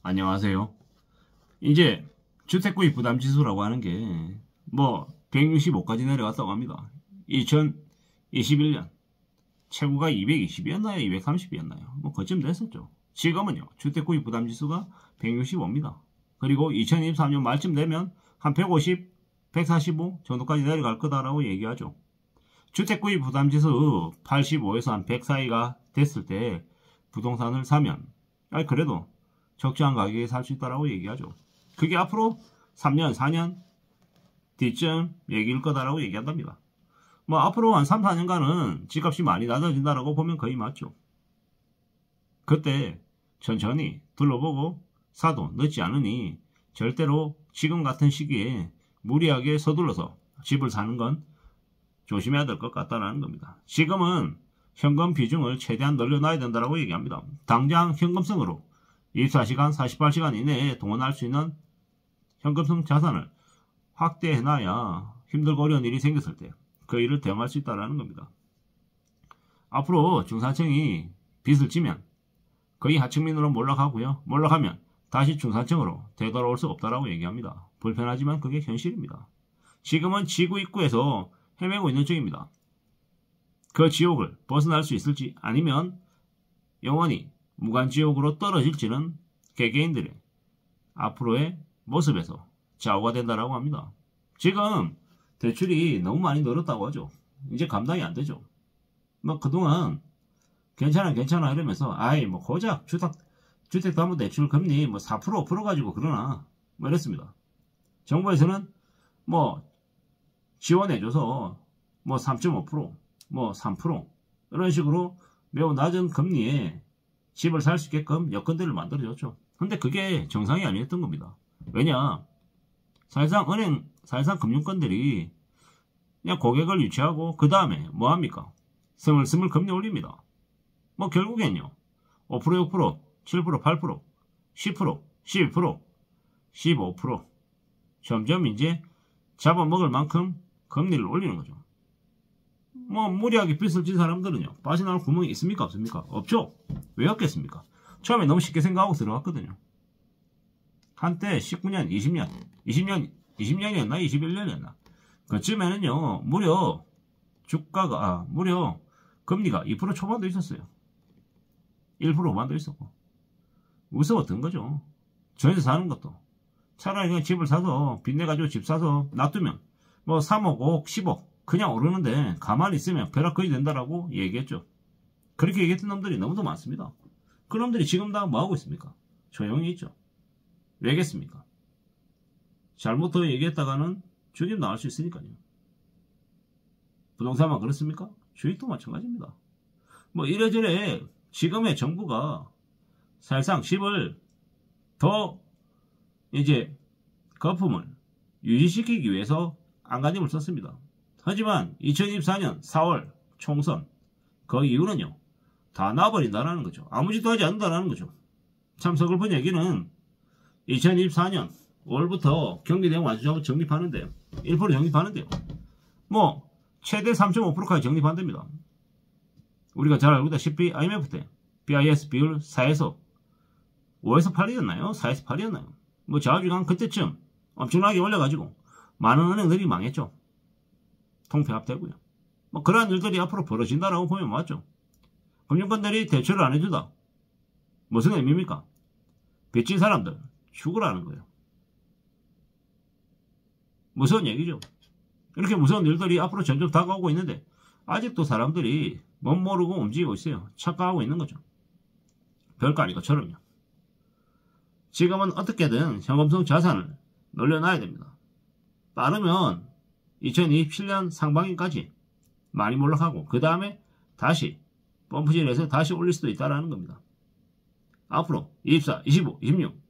안녕하세요. 이제 주택구입 부담지수라고 하는 게 165까지 내려갔다고 합니다. 2021년 최고가 220이었나요? 230이었나요? 그쯤 됐었죠. 지금은요. 주택구입 부담지수가 165입니다. 그리고 2023년 말쯤 되면 한 150, 145 정도까지 내려갈 거다라고 얘기하죠. 주택구입 부담지수 85에서 한 100 사이가 됐을 때 부동산을 사면 그래도 적정한 가격에 살 수 있다라고 얘기하죠. 그게 앞으로 3년, 4년 뒤쯤 얘기일 거다라고 얘기한답니다. 앞으로 한 3, 4년간은 집값이 많이 낮아진다라고 보면 거의 맞죠. 그때 천천히 둘러보고 사도 늦지 않으니 절대로 지금 같은 시기에 무리하게 서둘러서 집을 사는 건 조심해야 될 것 같다는 겁니다. 지금은 현금 비중을 최대한 늘려놔야 된다고 얘기합니다. 당장 현금성으로 24시간, 48시간 이내에 동원할 수 있는 현금성 자산을 확대해놔야 힘들고 어려운 일이 생겼을 때 그 일을 대응할 수 있다는 겁니다. 앞으로 중산층이 빚을 지면 거의 하층민으로 몰락하고요. 몰락하면 다시 중산층으로 되돌아올 수 없다고 얘기합니다. 불편하지만 그게 현실입니다. 지금은 지구 입구에서 헤매고 있는 중입니다. 그 지옥을 벗어날 수 있을지 아니면 영원히 무간지옥으로 떨어질지는 개개인들의 앞으로의 모습에서 좌우가 된다라고 합니다. 지금 대출이 너무 많이 늘었다고 하죠. 이제 감당이 안 되죠. 그동안 괜찮아 이러면서 고작 주택담보대출 금리 4% 5% 가지고 그러나 이랬습니다. 정부에서는 지원해줘서 3.5% 3% 이런 식으로 매우 낮은 금리에 집을 살 수 있게끔 여건들을 만들어줬죠. 근데 그게 정상이 아니었던 겁니다. 왜냐? 사실상 금융권들이 그냥 고객을 유치하고 그 다음에 뭐합니까? 스물스물 금리 올립니다. 결국엔요. 5%, 6%, 7%, 8%, 10%, 12%, 15% 점점 이제 잡아먹을 만큼 금리를 올리는 거죠. 무리하게 빚을 진 사람들은요. 빠져나올 구멍이 있습니까? 없습니까? 없죠. 왜 없겠습니까? 처음에 너무 쉽게 생각하고 들어갔거든요. 한때 19년, 20년이었나? 21년이었나? 그쯤에는요. 무려 금리가 2% 초반도 있었어요. 1% 후반도 있었고. 무서웠던 거죠. 전세 사는 것도. 차라리 그냥 집을 사서 빚내가지고 집 사서 놔두면 3억, 5억, 10억 그냥 오르는데 가만히 있으면 벼락거리 된다라고 얘기했죠. 그렇게 얘기했던 놈들이 너무도 많습니다. 그 놈들이 지금 다 뭐하고 있습니까? 조용히 있죠. 왜겠습니까? 잘못 더 얘기했다가는 주입 나올 수 있으니까요. 부동산만 그렇습니까? 주식도 마찬가지입니다. 이래저래 지금의 정부가 사실상 집을 더 이제 거품을 유지시키기 위해서 안간힘을 썼습니다. 하지만 2024년 4월 총선 그 이후는요. 다 놔버린다라는 거죠. 아무 짓도 하지 않는다라는 거죠. 참 서글픈 얘기는 2024년 5월부터 경기대응 완수작업 적립하는데요. 1% 적립하는데요. 최대 3.5%까지 적립한답니다. 우리가 잘 알고 있다시피 IMF 때 BIS 비율 4에서 5에서 8이었나요? 4에서 8이었나요? 좌우지간 그때쯤 엄청나게 올려가지고 많은 은행들이 망했죠. 통폐합되고요. 그러한 일들이 앞으로 벌어진다라고 보면 맞죠. 금융권들이 대출을 안 해주다. 무슨 의미입니까? 빚진 사람들 죽으라는 거예요. 무서운 얘기죠. 이렇게 무서운 일들이 앞으로 점점 다가오고 있는데 아직도 사람들이 멋모르고 움직이고 있어요. 착각하고 있는 거죠. 별거 아닌 것처럼요. 지금은 어떻게든 현금성 자산을 늘려놔야 됩니다. 빠르면 2027년 상반기까지 많이 몰락하고 그 다음에 다시 펌프질해서 다시 올릴 수도 있다는 겁니다. 앞으로 24, 25, 26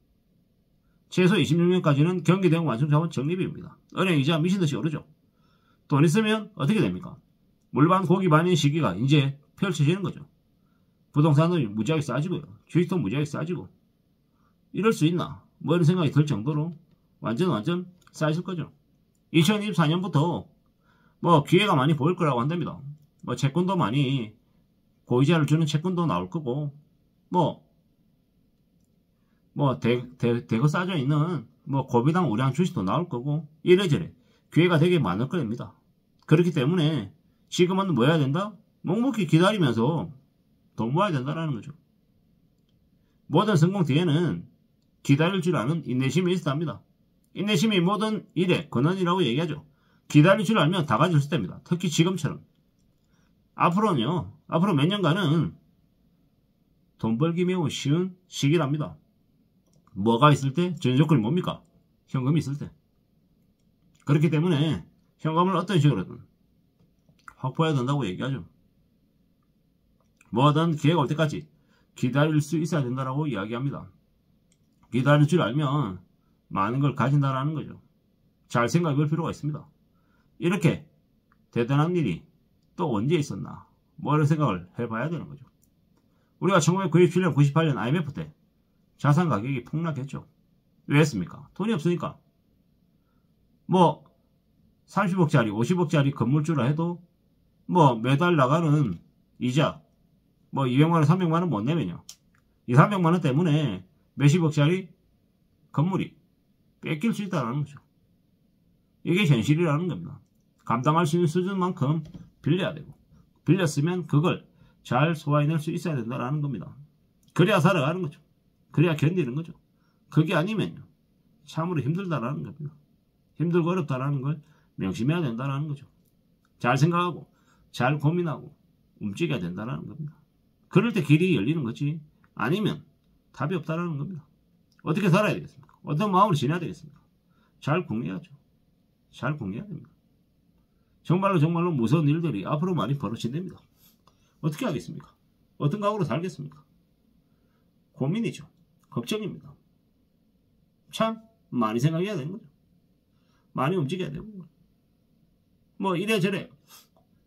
최소 26년까지는 경기대응 완수자원 적립입니다. 은행이자 미친듯이 오르죠. 돈 있으면 어떻게 됩니까? 물반 고기 반인 시기가 이제 펼쳐지는 거죠. 부동산은 무지하게 싸지고요. 주식도 무지하게 싸지고 이럴 수 있나? 이런 생각이 들 정도로 완전 싸질 거죠. 2024년부터 기회가 많이 보일 거라고 한답니다. 채권도 많이 고이자를 주는 채권도 나올 거고 뭐 대거 싸져 있는 뭐 고비당 우량 주식도 나올 거고 이래저래 기회가 되게 많을 겁니다. 그렇기 때문에 지금은 뭐 해야 된다? 묵묵히 기다리면서 돈 모아야 된다는 거죠. 모든 성공 뒤에는 기다릴 줄 아는 인내심이 있어야 합니다. 인내심이 모든 일의 근원이라고 얘기하죠. 기다릴 줄 알면 다 가질 수 있답니다. 특히 지금처럼. 앞으로는요. 앞으로 몇 년간은 돈 벌기 매우 쉬운 시기랍니다. 뭐가 있을 때? 전제 조건이 뭡니까? 현금이 있을 때. 그렇기 때문에 현금을 어떤 식으로든 확보해야 된다고 얘기하죠. 뭐하든 기회가 올 때까지 기다릴 수 있어야 된다고 이야기합니다. 기다릴 줄 알면 많은 걸 가진다라는 거죠. 잘 생각해 볼 필요가 있습니다. 이렇게 대단한 일이 또 언제 있었나? 뭐 이런 생각을 해봐야 되는 거죠. 우리가 1997년, 98년 IMF 때 자산 가격이 폭락했죠. 왜 했습니까? 돈이 없으니까. 뭐 30억짜리, 50억짜리 건물주라 해도 뭐 매달 나가는 이자 뭐 200만원, 300만원 못 내면요. 이 300만원 때문에 몇십억짜리 건물이 뺏길 수 있다는 거죠. 이게 현실이라는 겁니다. 감당할 수 있는 수준만큼 빌려야 되고 빌렸으면 그걸 잘 소화해낼 수 있어야 된다는 겁니다. 그래야 살아가는 거죠. 그래야 견디는 거죠. 그게 아니면요. 참으로 힘들다라는 겁니다. 힘들고 어렵다라는 걸 명심해야 된다는 거죠. 잘 생각하고 잘 고민하고 움직여야 된다는 겁니다. 그럴 때 길이 열리는 거지 아니면 답이 없다는 겁니다. 어떻게 살아야 되겠습니까? 어떤 마음으로 지내야 되겠습니까? 잘 궁리해야죠. 잘 궁리해야 됩니다. 정말로 무서운 일들이 앞으로 많이 벌어진답니다. 어떻게 하겠습니까? 어떤 각오로 살겠습니까? 고민이죠. 걱정입니다. 참 많이 생각해야 되는 거죠. 많이 움직여야 되고 뭐 이래저래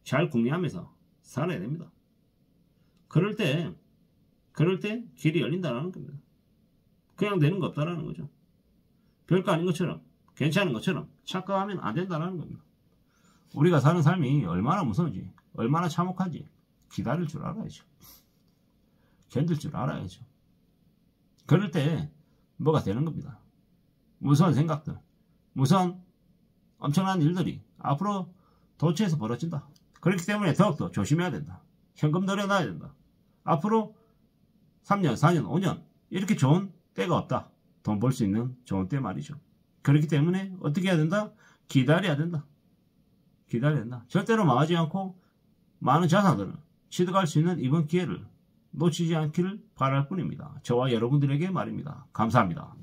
잘 궁리하면서 살아야 됩니다. 그럴 때 길이 열린다는 겁니다. 그냥 되는 거 없다라는 거죠. 별거 아닌 것처럼 괜찮은 것처럼 착각하면 안 된다는 겁니다. 우리가 사는 삶이 얼마나 무서운지 얼마나 참혹한지 기다릴 줄 알아야죠. 견딜 줄 알아야죠. 그럴 때 뭐가 되는 겁니다. 무서운 생각들, 무서운 엄청난 일들이 앞으로 도처에서 벌어진다. 그렇기 때문에 더욱더 조심해야 된다. 현금 들여놔야 된다. 앞으로 3년, 4년, 5년 이렇게 좋은 때가 없다. 돈 벌 수 있는 좋은 때 말이죠. 그렇기 때문에 어떻게 해야 된다? 기다려야 된다. 기다려야 된다. 절대로 망하지 않고 많은 자산들을 취득할 수 있는 이번 기회를 놓치지 않기를 바랄 뿐입니다. 저와 여러분들에게 말입니다. 감사합니다.